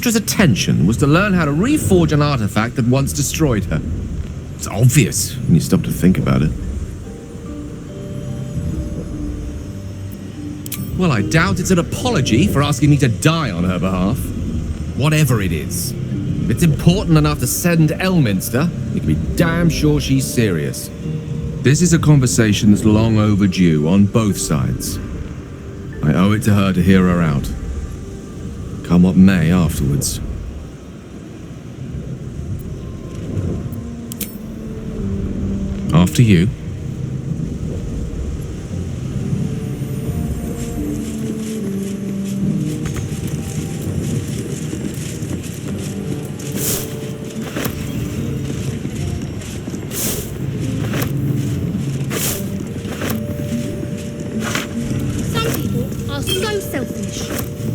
Mystra's attention was to learn how to reforge an artifact that once destroyed her. It's obvious when you stop to think about it. Well, I doubt it's an apology for asking me to die on her behalf. Whatever it is, if it's important enough to send Elminster, you can be damn sure she's serious. This is a conversation that's long overdue on both sides. I owe it to her to hear her out. Come what may afterwards. After you.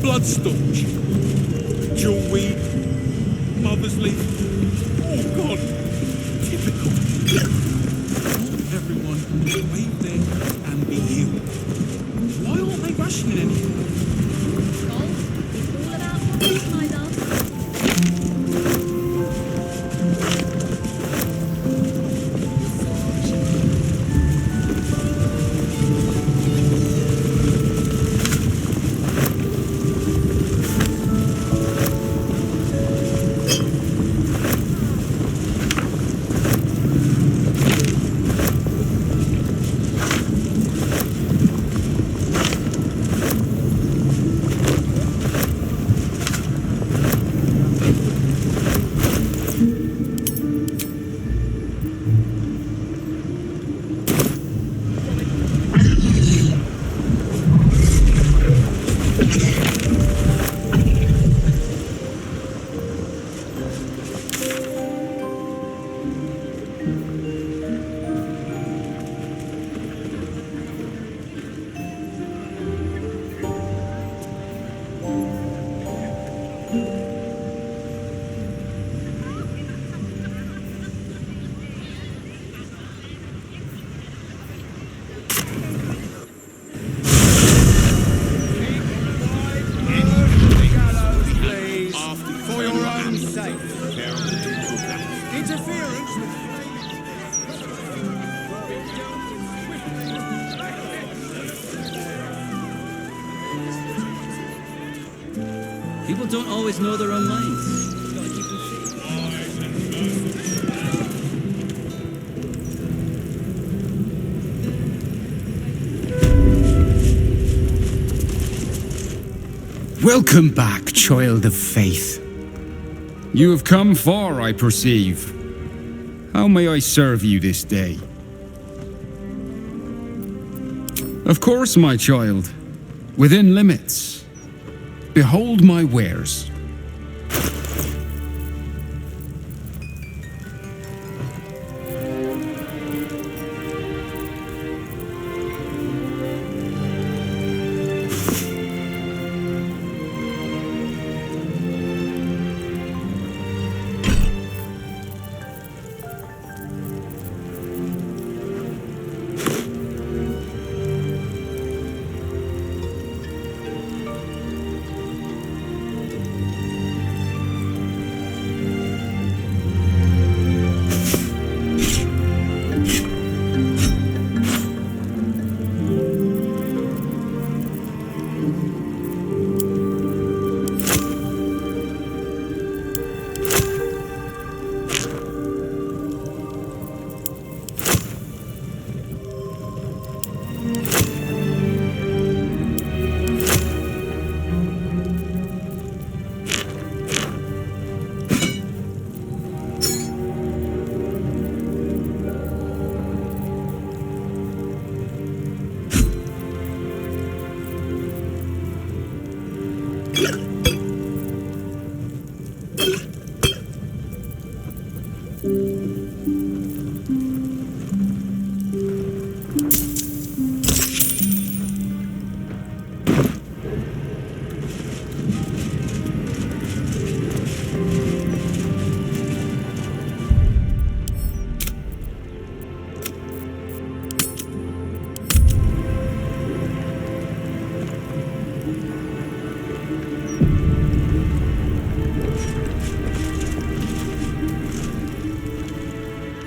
Bloodstaunch, jewelweed, mother's leaf, all gone. Typical. Everyone wave there and be healed. Why aren't they rushing it anymore? Golf is all about what, my love. People don't always know their own minds. Welcome back, child of faith. You have come far, I perceive. How may I serve you this day? Of course, my child. Within limits. Behold my wares.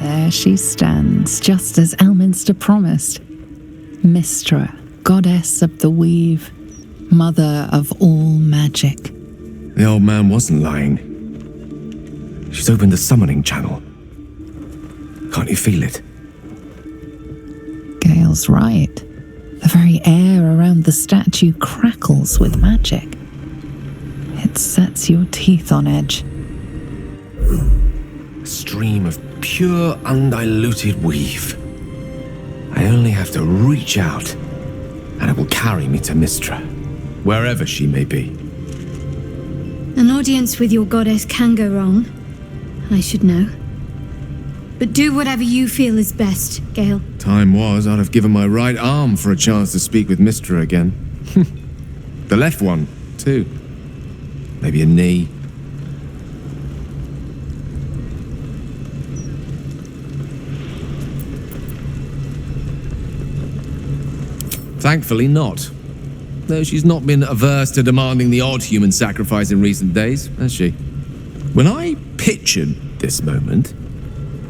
There she stands, just as Elminster promised. Mystrą, goddess of the weave, mother of all magic. The old man wasn't lying. She's opened the summoning channel. Can't you feel it? Gale's right. The very air around the statue crackles with magic. It sets your teeth on edge. A stream of pure, undiluted weave. I only have to reach out, and it will carry me to Mystrą, wherever she may be. An audience with your goddess can go wrong. I should know. But do whatever you feel is best, Gale. Time was, I'd have given my right arm for a chance to speak with Mystrą again. The left one, too. Maybe a knee. Thankfully not. Though she's not been averse to demanding the odd human sacrifice in recent days, has she? When I pictured this moment,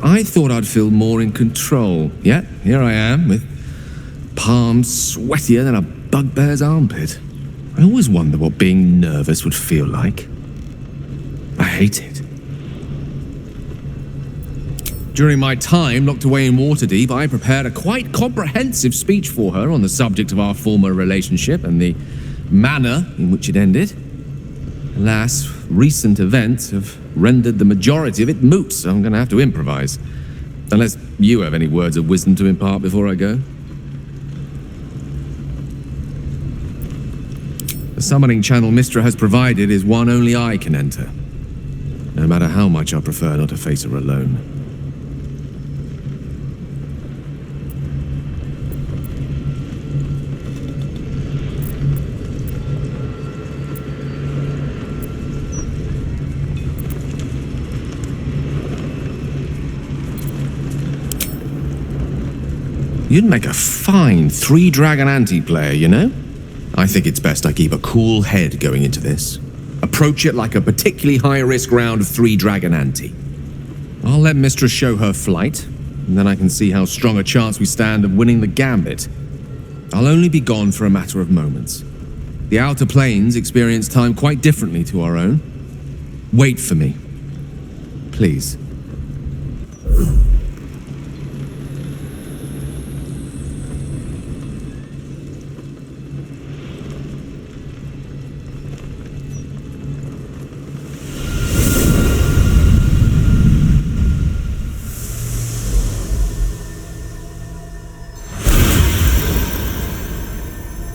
I thought I'd feel more in control. Yet, here I am, with palms sweatier than a bugbear's armpit. I always wonder what being nervous would feel like. I hate it. During my time locked away in Waterdeep, I prepared a quite comprehensive speech for her on the subject of our former relationship and the manner in which it ended. Alas, recent events have rendered the majority of it moot, so I'm going to have to improvise. Unless you have any words of wisdom to impart before I go. The summoning channel Mystrą has provided is one only I can enter, no matter how much I prefer not to face her alone. You'd make a fine three-dragon anti-player, you know? I think it's best I keep a cool head going into this. Approach it like a particularly high-risk round of three-dragon ante. I'll let Mystrą show her flight, and then I can see how strong a chance we stand of winning the gambit. I'll only be gone for a matter of moments. The Outer Planes experience time quite differently to our own. Wait for me. Please.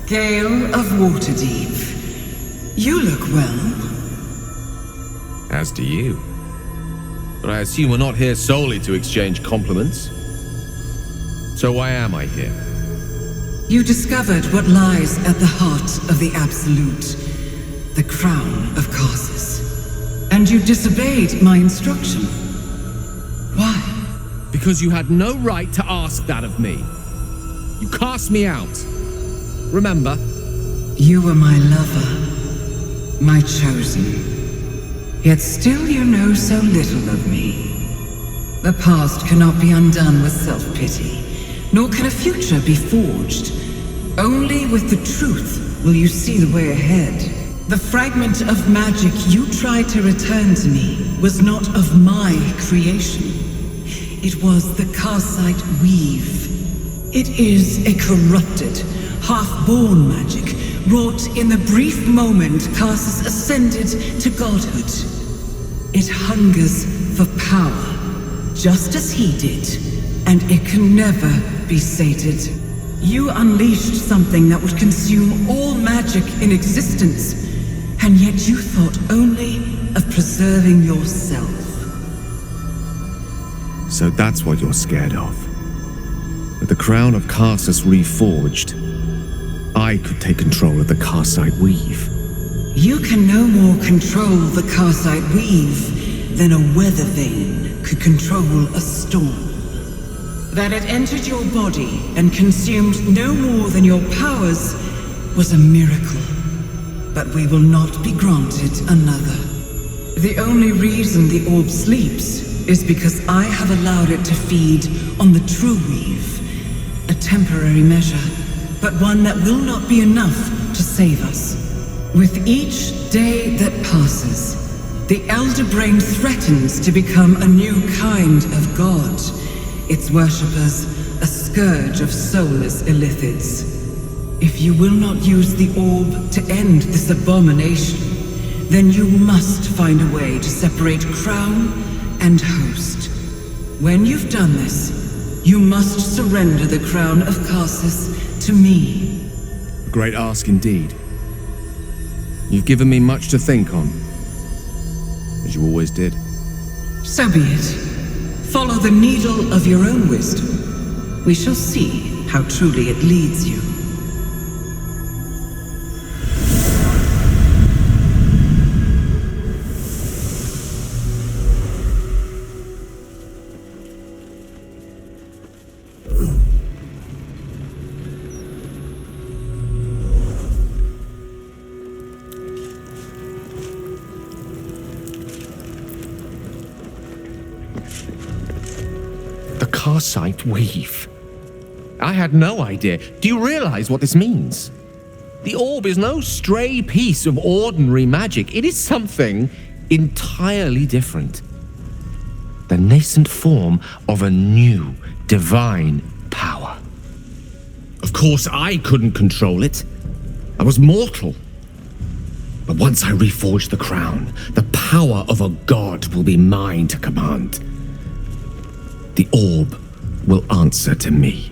Gale of Waterdeep. You look well. As do you. But I assume we're not here solely to exchange compliments. So why am I here? You discovered what lies at the heart of the Absolute, the crown of Karsus. And you disobeyed my instruction. Why? Because you had no right to ask that of me. You cast me out. Remember? You were my lover, my chosen. Yet still you know so little of me. The past cannot be undone with self-pity, nor can a future be forged. Only with the truth will you see the way ahead. The fragment of magic you tried to return to me was not of my creation. It was the Karsite weave. It is a corrupted, half-born magic, wrought in the brief moment Karsus ascended to godhood. It hungers for power, just as he did, and it can never be sated. You unleashed something that would consume all magic in existence, and yet you thought only of preserving yourself. So that's what you're scared of. With the crown of Karsus reforged, I could take control of the Karsite weave. You can no more control the Karsite weave than a weather vane could control a storm. That it entered your body and consumed no more than your powers was a miracle. But we will not be granted another. The only reason the orb sleeps is because I have allowed it to feed on the true weave. A temporary measure, but one that will not be enough to save us. With each day that passes, the Elder Brain threatens to become a new kind of god. Its worshippers, a scourge of soulless illithids. If you will not use the orb to end this abomination, then you must find a way to separate crown and host. When you've done this, you must surrender the crown of Karsus to me. A great ask indeed. You've given me much to think on, as you always did. So be it. Follow the needle of your own wisdom. We shall see how truly it leads you. Karsite weave. I had no idea. Do you realize what this means? The orb is no stray piece of ordinary magic. It is something entirely different. The nascent form of a new divine power. Of course, I couldn't control it. I was mortal. But once I reforge the crown, the power of a god will be mine to command. The orb will answer to me.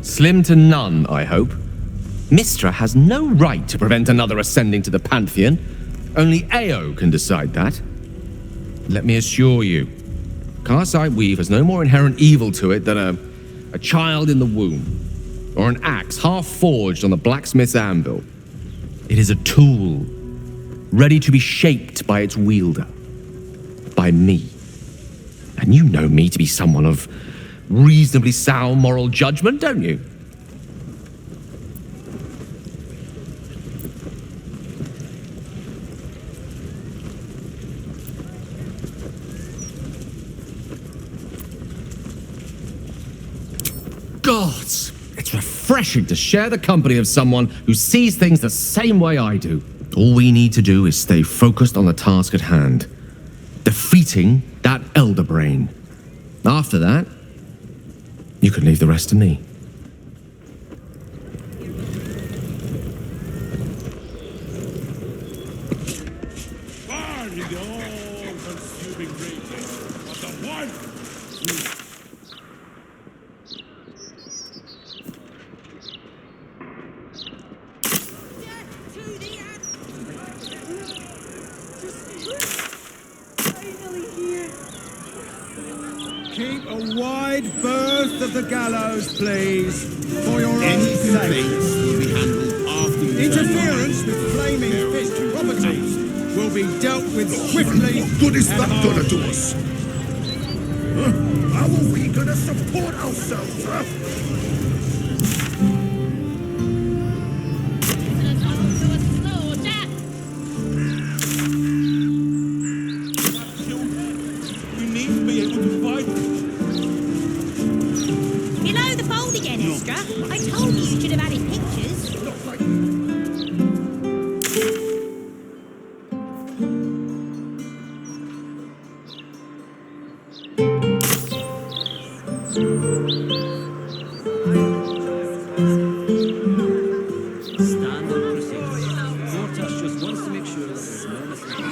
Slim to none, I hope. Mystra has no right to prevent another ascending to the Pantheon. Only Ao can decide that. Let me assure you, Karsite Weave has no more inherent evil to it than a child in the womb, or an axe half forged on the blacksmith's anvil. It is a tool, ready to be shaped by its wielder, by me. And you know me to be someone of reasonably sound moral judgment, don't you? Gods, it's refreshing to share the company of someone who sees things the same way I do. All we need to do is stay focused on the task at hand, defeating that Elder Brain. After that, you can leave the rest to me. Burn the all-consuming radiance of the one who Keep a wide berth of the gallows, please, for your own sake. will be handled after you Interference with flaming fist properties will be dealt with swiftly. What good is and that gonna hard. do us? How are we gonna support ourselves, huh? We need to be able to fight. Below the fold again, Estra. I told you you should have added pictures. Not like Standard procedure. Mortas just wants to make sure that there's no mistake.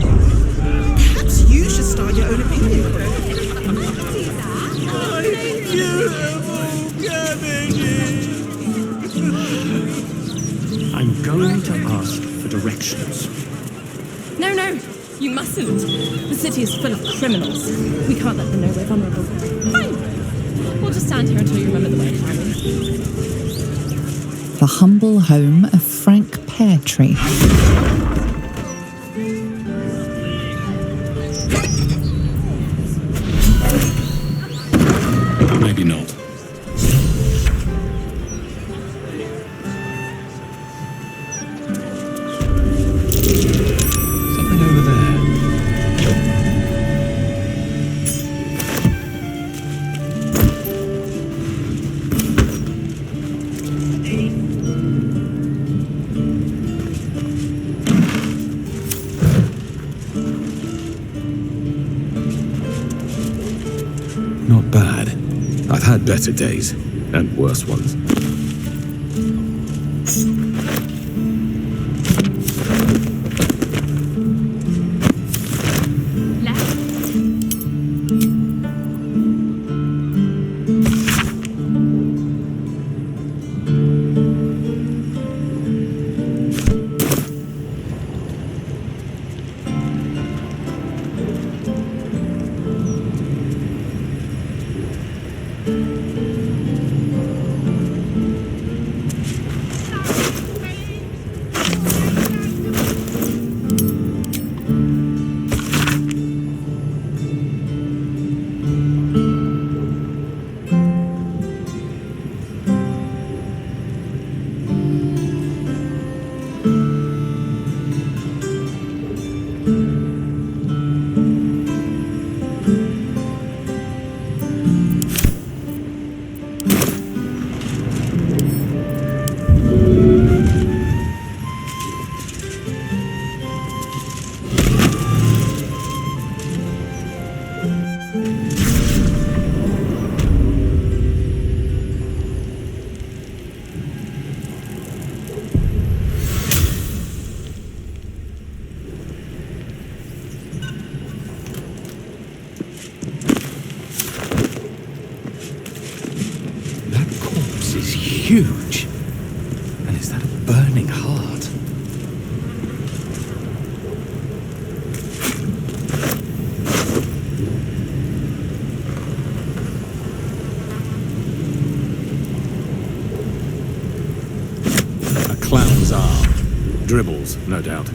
Perhaps you should start your own opinion group. I'm going to ask for directions. No, You mustn't. The city is full of criminals. We can't let them know we're vulnerable. Fine. We'll just stand here until you remember the way, Harry. The humble home of Frank Peartree. Maybe not. Something over there. Not bad. I've had better days, and worse ones. Huge. And is that a burning heart? A clown's arm. Dribbles, no doubt.